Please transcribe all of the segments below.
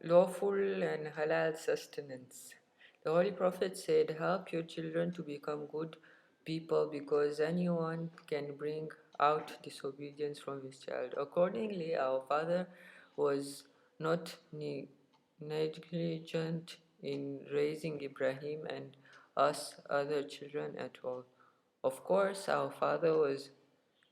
Lawful and halal sustenance. The Holy Prophet said, help your children to become good people because anyone can bring out disobedience from his child. Accordingly, our father was not negligent in raising Ibrahim and us other children at all. Of course, our father was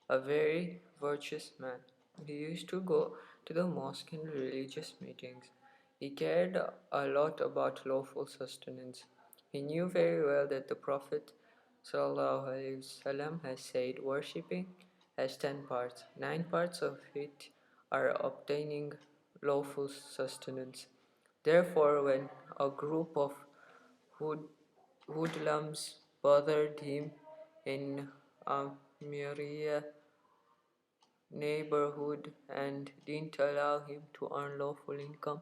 a very virtuous man. He used to go to the mosque in religious meetings. He cared a lot about lawful sustenance. He knew very well that the Prophet ﷺ has said worshipping has 10 parts. 9 parts of it are obtaining lawful sustenance. Therefore, when a group of hoodlums bothered him in Amiriya neighborhood and didn't allow him to earn lawful income,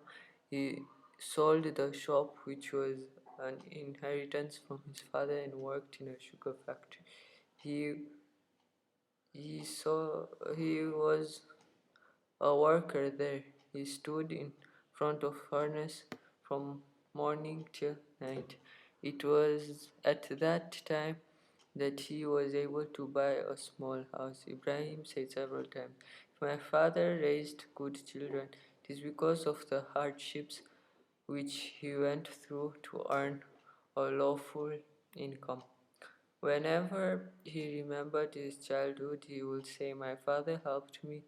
he sold the shop, which was an inheritance from his father, and worked in a sugar factory. He he saw he was a worker there. He stood in front of furnace from morning till night. It was at that time that he was able to buy a small house. Ibrahim said several times, if my father raised good children, it is because of the hardships which he went through to earn a lawful income. Whenever he remembered his childhood, he would say, my father helped me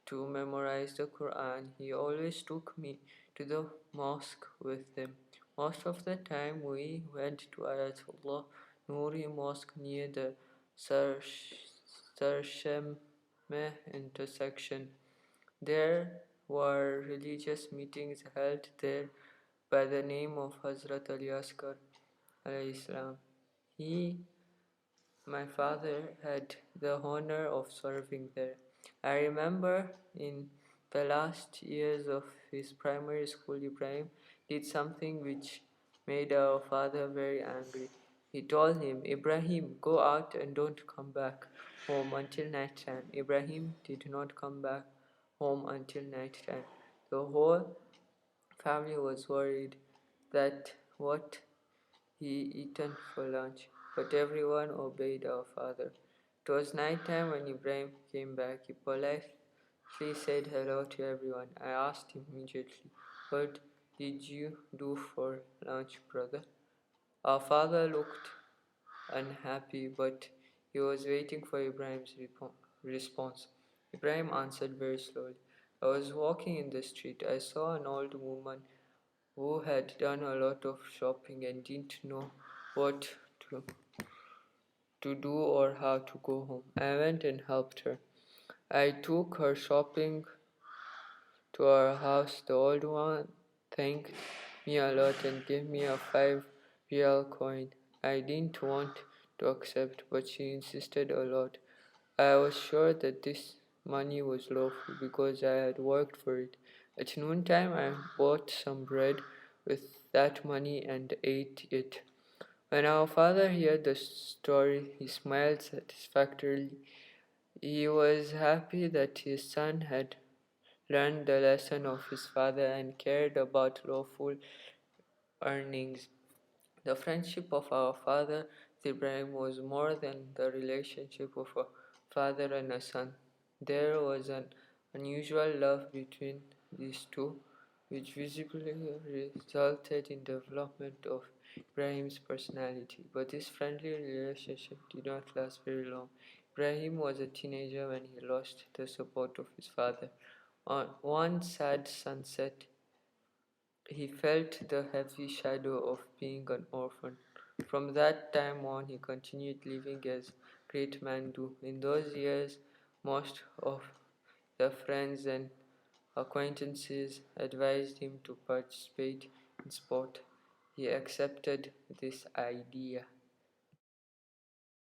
to memorize the Quran. He always took me to the mosque with him. Most of the time we went to Ayatollah Noori Mosque near the Sarshemeh intersection. There were religious meetings held there by the name of Hazrat Ali Asghar alayhi salam. He My father had the honor of serving there. I remember in the last years of his primary school, Ibrahim did something which made our father very angry. He told him, Ibrahim, go out and don't come back home until night time. Ibrahim did not come back home until night time. The whole family was worried that what he eaten for lunch, but everyone obeyed our father. It was night time when Ibrahim came back. He politely said hello to everyone. I asked him immediately, what did you do for lunch, brother? Our father looked unhappy, but he was waiting for Ibrahim's response. Ibrahim answered very slowly. I was walking in the street. I saw an old woman who had done a lot of shopping and didn't know what to, to do or how to go home. I went and helped her. I took her shopping to our house. The old one thanked me a lot and gave me a 5 real coin. I didn't want to accept, but she insisted a lot. I was sure that this money was lawful because I had worked for it. At noontime, I bought some bread with that money and ate it. When our father heard the story, he smiled satisfactorily. He was happy that his son had learned the lesson of his father and cared about lawful earnings. The friendship of our father with Ibrahim was more than the relationship of a father and a son. There was an unusual love between these two, which visibly resulted in development of Ibrahim's personality. But this friendly relationship did not last very long. Ibrahim was a teenager when he lost the support of his father. On one sad sunset, he felt the heavy shadow of being an orphan. From that time on, he continued living as great men do. In those years, most of the friends and acquaintances advised him to participate in sport. He accepted this idea.